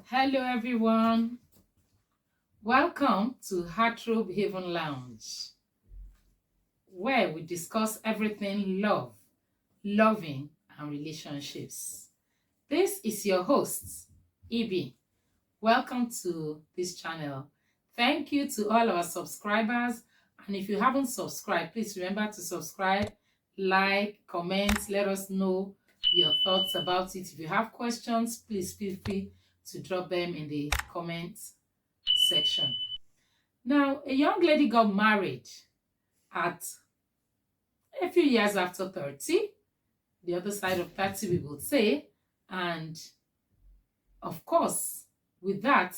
Hello everyone, welcome to Heartrobe Haven Lounge, where we discuss everything love, loving, and relationships. This is your host, Ibi. Welcome to this channel. Thank you to all our subscribers, and if you haven't subscribed, please remember to subscribe, like, comment, let us know your thoughts about it. If you have questions, please feel free to drop them in the comments section. Now, a young lady got married at a few years after 30, the other side of 30 we would say, and of course, with that,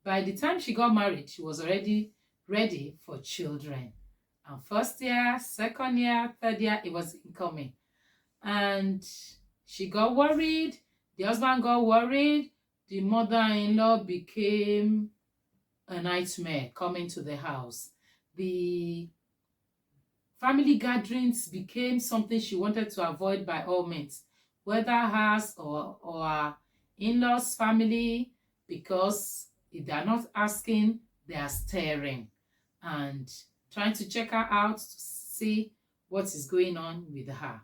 by the time she got married, she was already ready for children. And first year, second year, third year, it was incoming. And she got worried, the husband got worried, the mother-in-law became a nightmare coming to the house. The family gatherings became something she wanted to avoid by all means, whether hers or her in-laws family, because if they are not asking, they are staring and trying to check her out to see what is going on with her.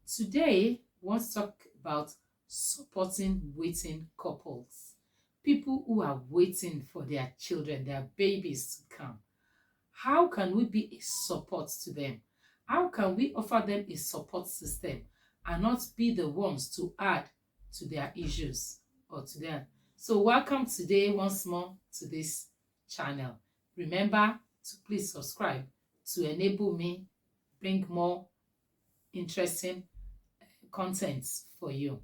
Today, we want to talk about supporting waiting couples. People who are waiting for their children, their babies to come. How can we be a support to them? How can we offer them a support system and not be the ones to add to their issues or to them? So welcome today once more to this channel. Remember to please subscribe to enable me bring more interesting contents for you.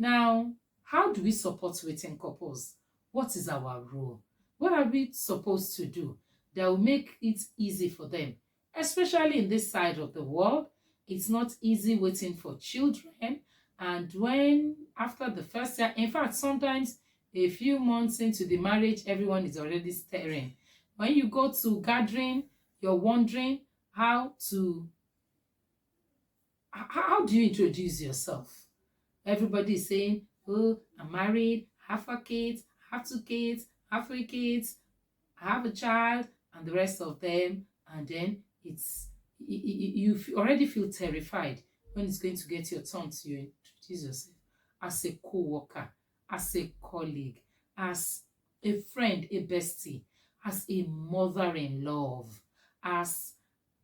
Now, how do we support waiting couples? What is our role? What are we supposed to do that will make it easy for them? Especially in this side of the world, it's not easy waiting for children. And when after the first year, in fact, sometimes a few months into the marriage, everyone is already staring. When you go to gathering, you're wondering how do you introduce yourself? Everybody is saying, oh, I'm married, I have 4 kids, I have 2 kids, I have 3 kids, I have a child, and the rest of them. And then you already feel terrified when it's going to get your turn to introduce yourself as a co-worker, as a colleague, as a friend, a bestie, as a mother-in-law, as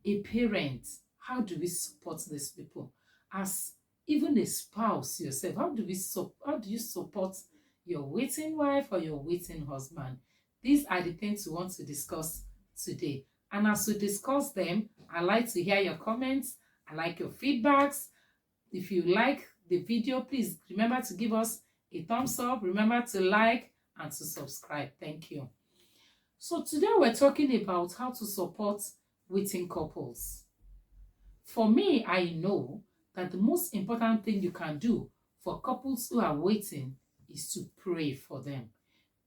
a parent. How do we support these people? As even a spouse yourself, how do you support your waiting wife or your waiting husband? These are the things we want to discuss today. And as we discuss them, I like to hear your comments. I like your feedbacks. If you like the video, please remember to give us a thumbs up. Remember to like and to subscribe. Thank you. So today we're talking about how to support waiting couples. For me, I know that the most important thing you can do for couples who are waiting is to pray for them.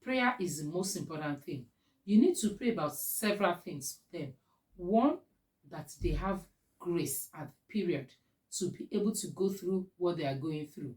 Prayer is the most important thing. You need to pray about several things for them. One, that they have grace at the period to be able to go through what they are going through.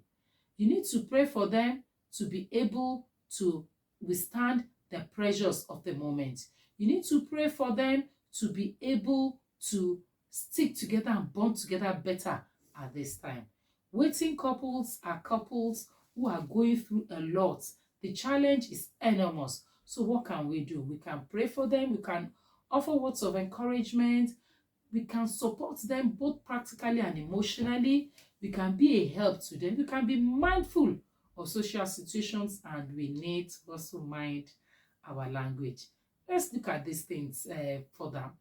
You need to pray for them to be able to withstand the pressures of the moment. You need to pray for them to be able to stick together and bond together better at this time. Waiting couples are couples who are going through a lot. The challenge is enormous. So what can we do? We can pray for them. We can offer words of encouragement. We can support them both practically and emotionally. We can be a help to them. We can be mindful of social situations, and we need to also mind our language. Let's look at these things further.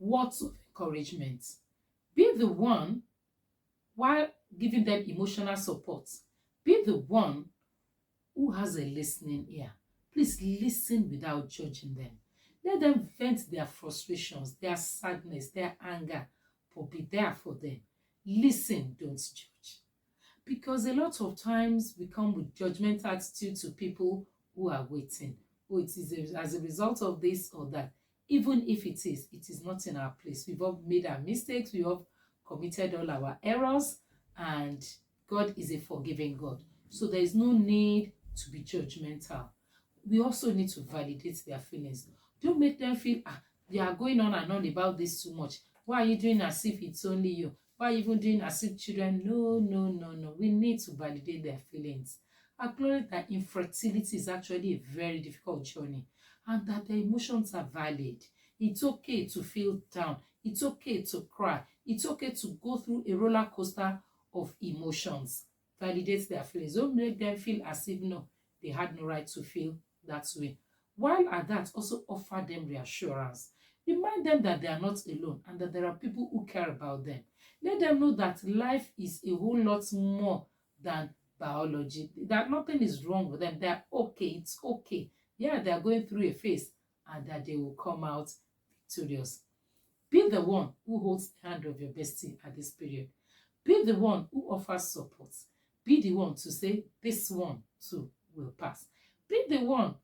Words of encouragement. Be the one, while giving them emotional support, be the one who has a listening ear. Please listen without judging them. Let them vent their frustrations, their sadness, their anger, but be there for them. Listen, don't judge. Because a lot of times we come with judgmental attitude to people who are waiting. Oh, it is as a result of this or that. Even if it is not in our place. We've all made our mistakes. We've all committed all our errors. And God is a forgiving God. So there is no need to be judgmental. We also need to validate their feelings. Don't make them feel, they are going on and on about this too much. Why are you doing as if it's only you? Why are you even doing as if children? No, no, no, no. We need to validate their feelings. Acknowledge that infertility is actually a very difficult journey and that their emotions are valid. It's okay to feel down. It's okay to cry. It's okay to go through a roller coaster of emotions. Validate their feelings. Don't make them feel as if no, they had no right to feel that way. While at that, also offer them reassurance. Remind them that they are not alone and that there are people who care about them. Let them know that life is a whole lot more than biology, that nothing is wrong with them. They are okay. It's okay. Yeah, they are going through a phase and that they will come out victorious. Be the one who holds the hand of your bestie at this period. Be the one who offers support. Be the one to say, this one too will pass. Be the one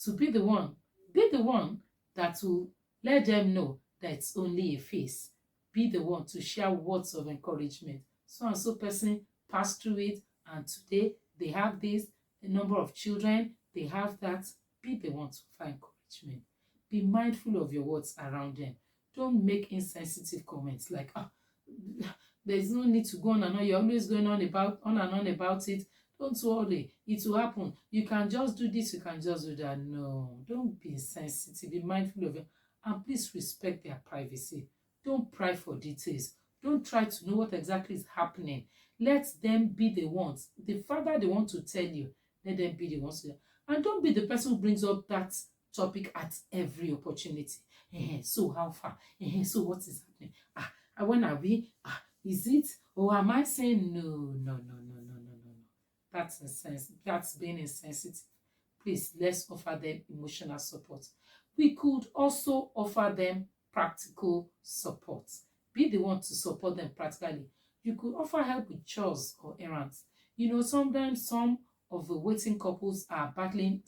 to be the one. Be the one that will let them know that it's only a phase. Be the one to share words of encouragement. So and so person passed through it, and today they have this, a number of children, they have that. Be the one to find encouragement. Be mindful of your words around them. Don't make insensitive comments like, there's no need to go on and on. You're always going on and on about it. Don't worry, it will happen. You can just do this, you can just do that. No, don't be insensitive. Be mindful of it. And please respect their privacy. Don't pry for details. Don't try to know what exactly is happening. Let them be the ones. The further they want to tell you, let them be the ones to. And don't be the person who brings up that topic at every opportunity. So how far? So what is happening? When are we? Is it? Or am I saying no, no, no, no, no, no, no, no? That's insensitive. That's being insensitive. Please, let's offer them emotional support. We could also offer them practical support. Be the one to support them practically. You could offer help with chores or errands. You know, sometimes some of the waiting couples are battling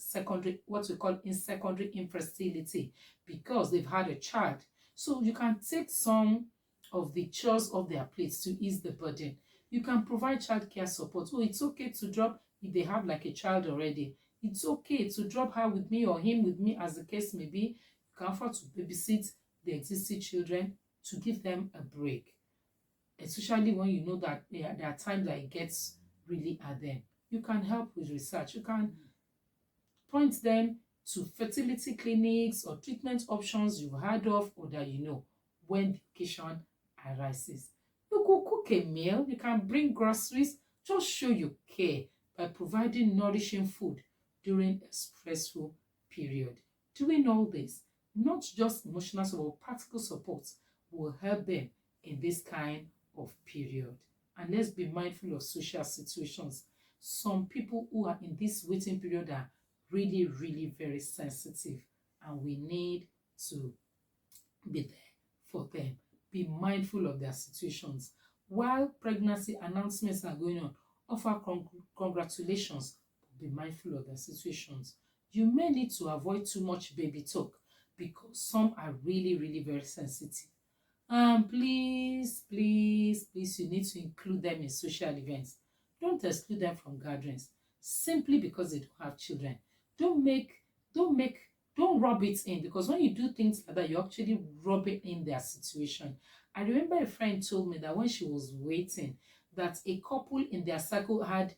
what we call secondary infertility because they've had a child. So you can take some of the chores off their plates to ease the burden. You can provide childcare support. Oh, it's okay to drop if they have like a child already. It's okay to drop her with me or him with me, as the case may be. You can afford to babysit the existing children to give them a break, especially when you know that there are times that it gets really at them. You can help with research. You can point them to fertility clinics or treatment options you've heard of or that you know when the occasion arises. You could cook a meal. You can bring groceries. Just show you care by providing nourishing food during a stressful period. Doing all this, not just emotional support, practical support, will help them in this kind of period. And let's be mindful of social situations. Some people who are in this waiting period are really, really very sensitive, and we need to be there for them. Be mindful of their situations. While pregnancy announcements are going on, offer congratulations, but be mindful of their situations. You may need to avoid too much baby talk because some are really, really very sensitive. And please, please, please, you need to include them in social events. Don't exclude them from gatherings simply because they don't have children. Don't rub it in, because when you do things like that, you actually rub it in their situation. I remember a friend told me that when she was waiting, that a couple in their circle had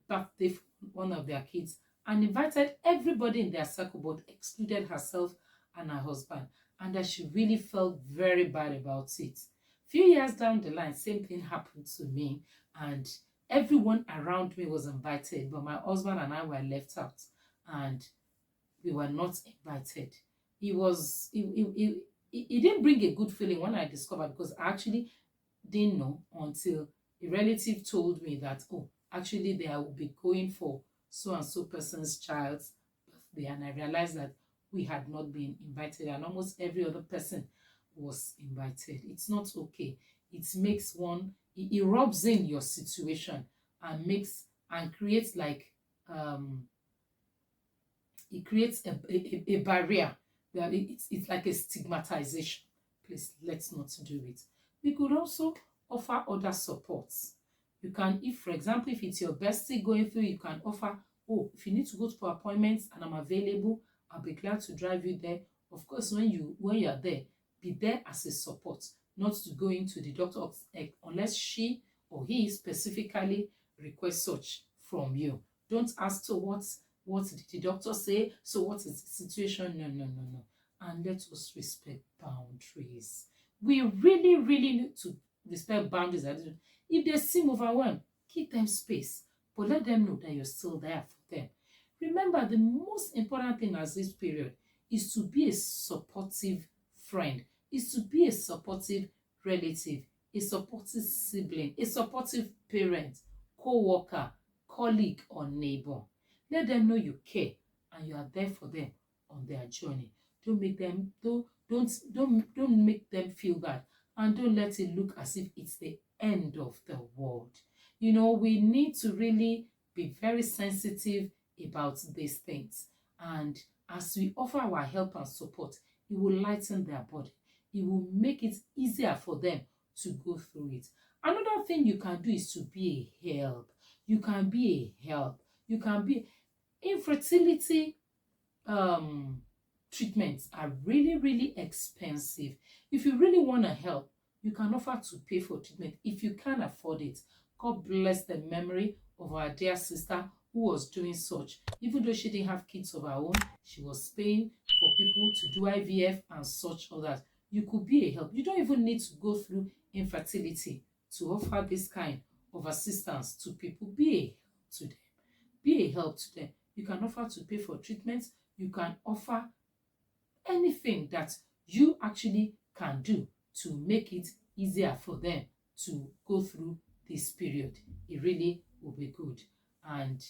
birthday for one of their kids and invited everybody in their circle but excluded herself and her husband, and that she really felt very bad about it. Few years down the line, same thing happened to me, and everyone around me was invited, but my husband and I were left out, and we were not invited. He didn't bring a good feeling when I discovered, because I actually didn't know until a relative told me that, oh, actually they will be going for so and so person's child's birthday, and I realized that we had not been invited, and almost every other person was invited. It's not okay. It makes it rubs in your situation and creates like it creates a barrier that it's like a stigmatization. Please, let's not do it. We could also offer other supports. You can, if for example, if it's your bestie going through, you can offer Oh, if you need to go for appointments and I'm available, I'll be glad to drive you there. Of course, when you are there, be there as a support, not to go into the doctor unless she or he specifically requests such from you. Don't ask, so what did the doctor say? So what is the situation? No, no, no, no. And let us respect boundaries. We really, really need to respect boundaries. If they seem overwhelmed, give them space, but let them know that you're still there for them. Remember, the most important thing at this period is to be a supportive friend, is to be a supportive relative, a supportive sibling, a supportive parent, co-worker, colleague, or neighbor. Let them know you care and you are there for them on their journey. Don't make them don't make them feel bad, and don't let it look as if it's the end of the world. You know, we need to really be very sensitive about these things. And as we offer our help and support, it will lighten their body. It will make it easier for them to go through it. Another thing you can do is to be a help. You can be a help. You can be infertility treatments are really, really expensive. If you really want to help, you can offer to pay for treatment if you can't afford it. God bless the memory of our dear sister who was doing such. Even though she didn't have kids of her own, she was paying for people to do IVF and such others. You could be a help. You don't even need to go through infertility to offer this kind of assistance to people. Be a help to them. Be a help to them. You can offer to pay for treatments. You can offer anything that you actually can do to make it easier for them to go through this period. It really will be good. And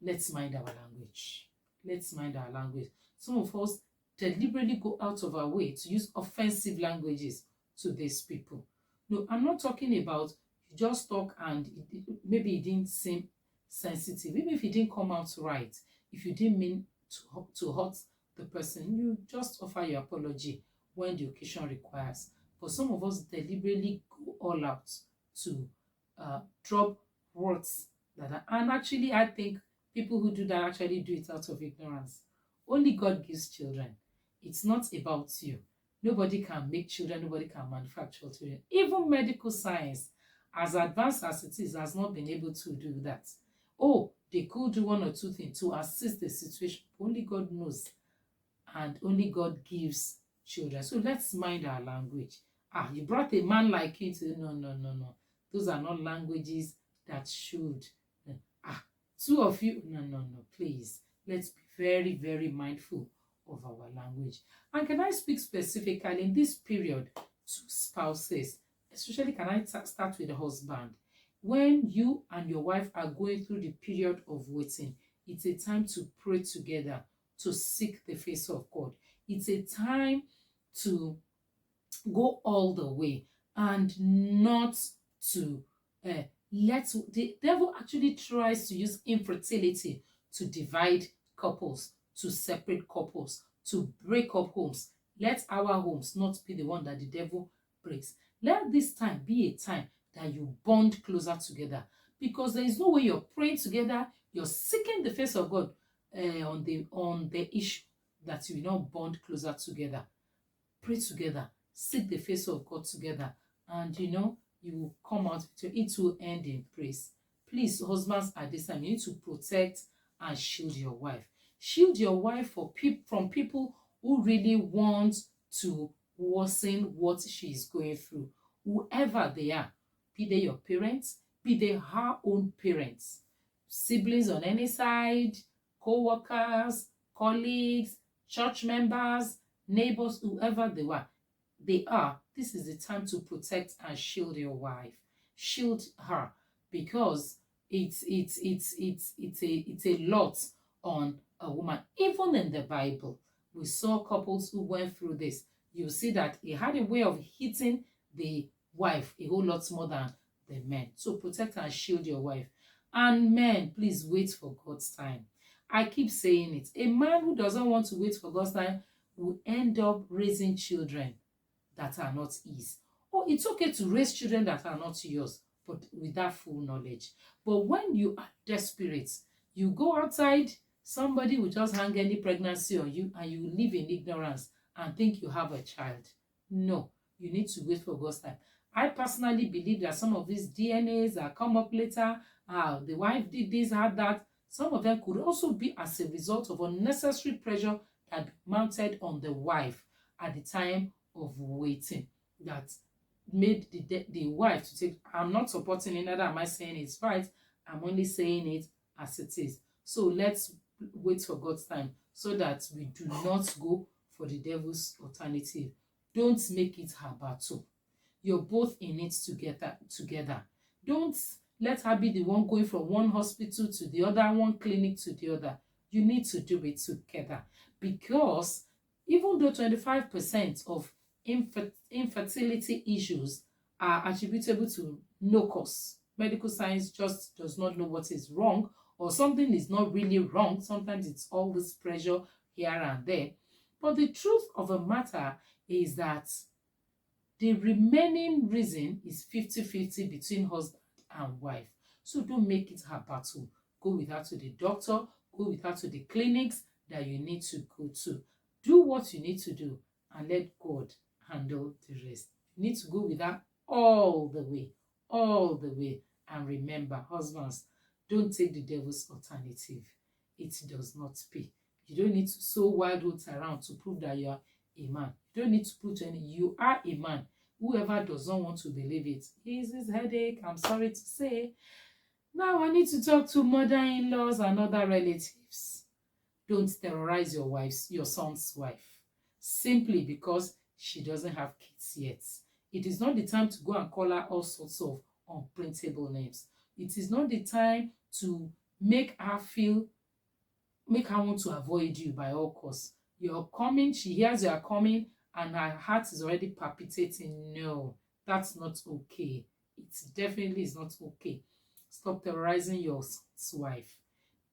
let's mind our language. Let's mind our language. Some of us deliberately go out of our way to use offensive languages to these people. No, I'm not talking about you just talk and maybe it didn't seem sensitive. Even if it didn't come out right, if you didn't mean to hurt the person, you just offer your apology when the occasion requires. But some of us deliberately go all out to drop words that are, and actually I think people who do that actually do it out of ignorance. Only God gives children. It's not about you. Nobody can make children, nobody can manufacture children. Even medical science, as advanced as it is, has not been able to do that. Oh, they could do one or two things to assist the situation. Only God knows, and only God gives children. So let's mind our language. You brought a man like you to, no, no, no, no. Those are not languages that should. Two of you, no, no, no, please. Let's be very, very mindful of our language. And can I speak specifically in this period to spouses? Especially, can I start with the husband? When you and your wife are going through the period of waiting, it's a time to pray together, to seek the face of God. It's a time to go all the way and not to let the devil actually tries to use infertility to divide couples, to separate couples, to break up homes. Let our homes not be the one that the devil breaks. Let this time be a time that you bond closer together, because there is no way you're praying together, you're seeking the face of God on the issue, that you will not bond closer together. Pray together, seek the face of God together, and you will come out, it will end in praise. Please, husbands, at this time, you need to protect and shield your wife. Shield your wife from people who really want to worsen what she is going through. Whoever they are, be they your parents, be they her own parents, siblings on any side, co-workers, colleagues, church members, neighbors, whoever they are, this is the time to protect and shield your wife. Shield her, because it's a lot on a woman. Even in the Bible, we saw couples who went through this. You see that he had a way of hitting the wife a whole lot more than the men. So protect and shield your wife. And men, please wait for God's time. I keep saying it. A man who doesn't want to wait for God's time will end up raising children that are not his. Oh, it's okay to raise children that are not yours, but with that full knowledge. But when you are desperate, You go outside, somebody will just hang any pregnancy on you and you live in ignorance and think you have a child. No, you need to wait for God's time. I personally believe that some of these DNAs that come up later, the wife did this, had that, some of them could also be as a result of unnecessary pressure that mounted on the wife at the time of waiting that made the wife to take. I'm not supporting it, neither am I saying it's right. I'm only saying it as it is. So let's wait for God's time so that we do not go for the devil's alternative. Don't make it her battle. You're both in it together. Don't let her be the one going from one hospital to the other, one clinic to the other. You need to do it together, because even though 25% of infertility issues are attributable to no cause, medical science just does not know what is wrong, or something is not really wrong. Sometimes it's always pressure here and there. But the truth of the matter is that the remaining reason is 50-50 between husband and wife. So don't make it her battle. Go with her to the doctor, go with her to the clinics that you need to go to. Do what you need to do and let God handle the rest. You need to go with her all the way, all the way. And remember, husbands, don't take the devil's alternative. It does not pay. You don't need to sow wild oats around to prove that you are a man. You don't need to prove to any. You are a man. Whoever does not want to believe it is his headache. I'm sorry to say. Now I need to talk to mother-in-laws and other relatives. Don't terrorize your son's wife simply because she doesn't have kids yet. It is not the time to go and call her all sorts of unprintable names. It is not the time to make her want to avoid you by all costs. You're coming, she hears you're coming, and her heart is already palpitating. No, that's not okay. It definitely is not okay. Stop terrorizing your son's wife.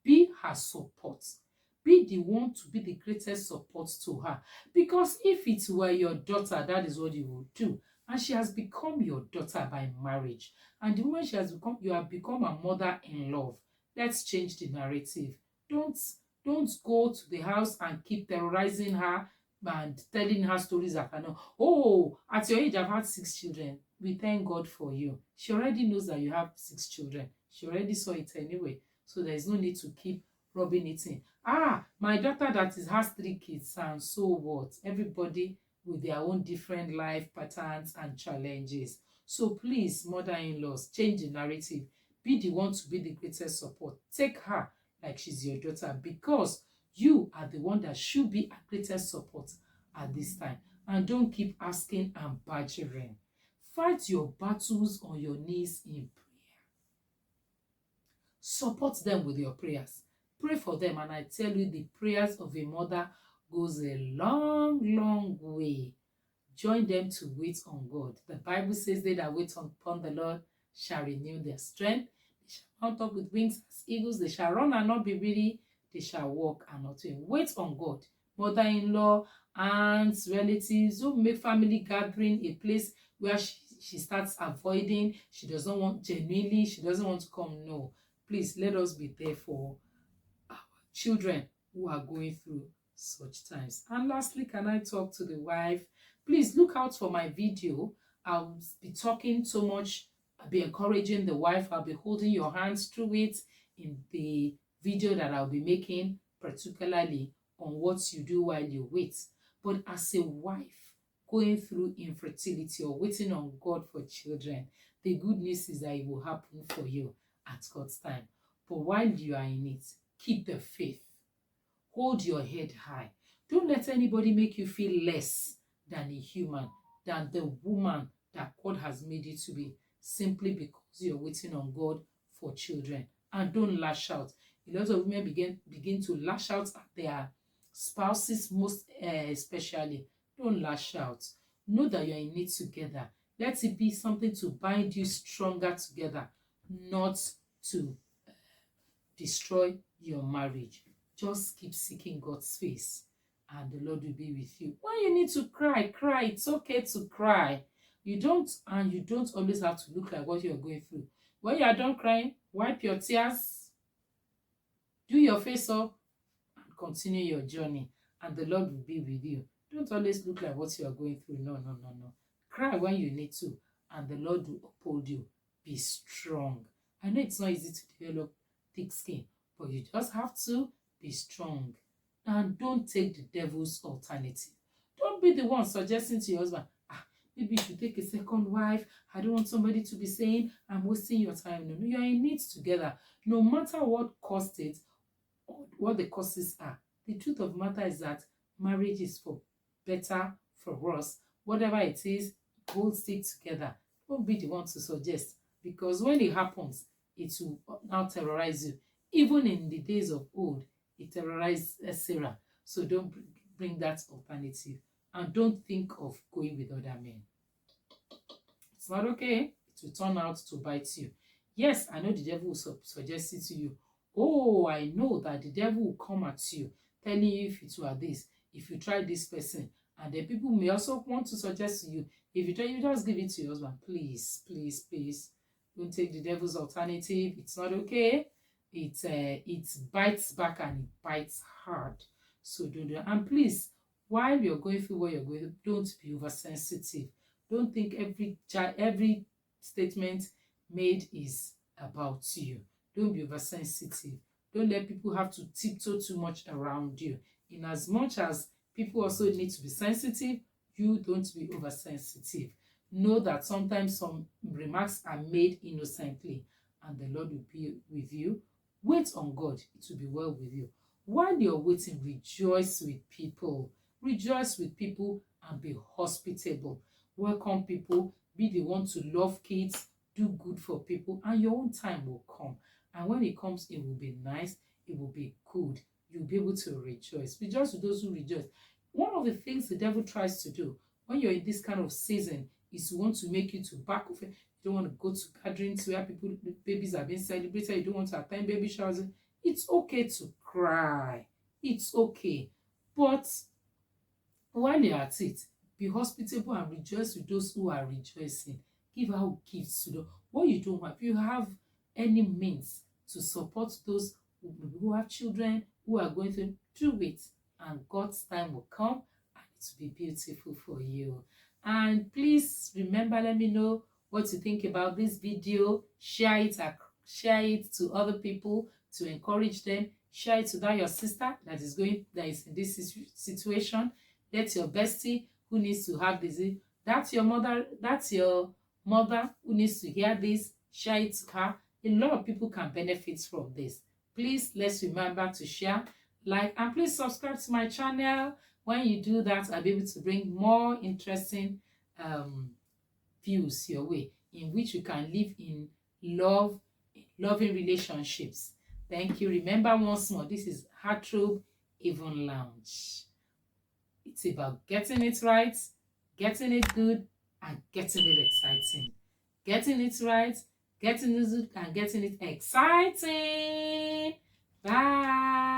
Be her support. Be the one to be the greatest support to her. Because if it were your daughter, that is what you would do. And she has become your daughter by marriage. And the moment you have become a mother-in-law. Let's change the narrative. Don't go to the house and keep terrorizing her and telling her stories that I know. Oh, at your age, I've had 6 children. We thank God for you. She already knows that you have 6 children. She already saw it anyway. So there is no need to keep rubbing it in. My daughter has 3 kids, and so what? Everybody with their own different life patterns and challenges. So please, mother-in-laws, change the narrative. Be the one to be the greatest support. Take her like she's your daughter, because you are the one that should be her greatest support at this time. And don't keep asking and badgering. Fight your battles on your knees in prayer. Support them with your prayers. Pray for them, and I tell you, the prayers of a mother goes a long, long way. Join them to wait on God. The Bible says they that wait upon the Lord shall renew their strength. They shall mount up with wings as eagles. They shall run and not be weary. They shall walk and not faint. Wait on God. Mother-in-law, aunts, relatives, don't make family gathering a place where she starts avoiding. She doesn't want to come. No. Please, let us be there for our children who are going through such times. And lastly, can I talk to the wife? Please look out for my video. I'll be talking so much. I'll be encouraging the wife. I'll be holding your hands through it in the video that I'll be making, particularly on what you do while you wait. But as a wife going through infertility or waiting on God for children, the good news is that it will happen for you at God's time. But while you are in it, keep the faith. Hold your head high. Don't let anybody make you feel less than a human, than the woman that God has made you to be, simply because you're waiting on God for children. And don't lash out. A lot of women begin to lash out at their spouses, most especially. Don't lash out. Know that you're in it together. Let it be something to bind you stronger together, not to destroy your marriage. Just keep seeking God's face, and the Lord will be with you. When you need to cry, cry. It's okay to cry. You don't always have to look like what you're going through. When you are done crying, wipe your tears. Do your face up and continue your journey, and the Lord will be with you. Don't always look like what you are going through. No, no, no, no. Cry when you need to, and the Lord will uphold you. Be strong. I know it's not easy to develop thick skin, but you just have to be strong. And don't take the devil's alternative. Don't be the one suggesting to your husband, maybe you should take a second wife. I don't want somebody to be saying, I'm wasting your time. No, no, you're in it together. No matter what cost it, or what the causes are. The truth of the matter is that marriage is for better, for worse. Whatever it is, both stick together. Don't be the one to suggest, because when it happens, it will now terrorize you. Even in the days of old, it terrorized Sarah. So don't bring that alternative, and don't think of going with other men. It's not okay. It will turn out to bite you. Yes, I know the devil will suggest it to you. Oh, I know that the devil will come at you, telling you if it were this, if you try this person. And then people may also want to suggest to you, if you try, you just give it to your husband. Please, please, please. Don't take the devil's alternative. It's not okay. It bites back, and it bites hard. So don't do that. And please, while you're going through what you're going through, don't be oversensitive. Don't think every statement made is about you. Don't be oversensitive. Don't let people have to tiptoe too much around you. In as much as people also need to be sensitive, you don't be oversensitive. Know that sometimes some remarks are made innocently, and the Lord will be with you. Wait on God. It will be well with you. While you're waiting, rejoice with people. Rejoice with people and be hospitable. Welcome people. Be the one to love kids. Do good for people, and your own time will come. And when it comes, it will be nice. It will be good. You'll be able to rejoice. Rejoice with those who rejoice. One of the things the devil tries to do when you're in this kind of season is to want to make you to back off. You don't want to go to gatherings where babies are being celebrated. You don't want to attend baby showers. It's okay to cry. It's okay. But while you're at it, be hospitable and rejoice with those who are rejoicing. Give out gifts to them. What you don't have, if you have any means to support those who have children, who are going through, do it. And God's time will come, and it will be beautiful for you. And please remember, let me know what you think about this video. Share it to other people to encourage them. Share it to your sister that is in this situation. Let your bestie who needs to have this. That's your mother who needs to hear this. Share it to her. A lot of people can benefit from this. Please, let's remember to share, like, and please subscribe to my channel. When you do that, I'll be able to bring more interesting views your way, in which you can live in loving relationships. Thank you. Remember once more, this is Heartrobe Even Lounge. It's about getting it right, getting it good, and getting it exciting. Getting it right, getting it good, and getting it exciting. Bye.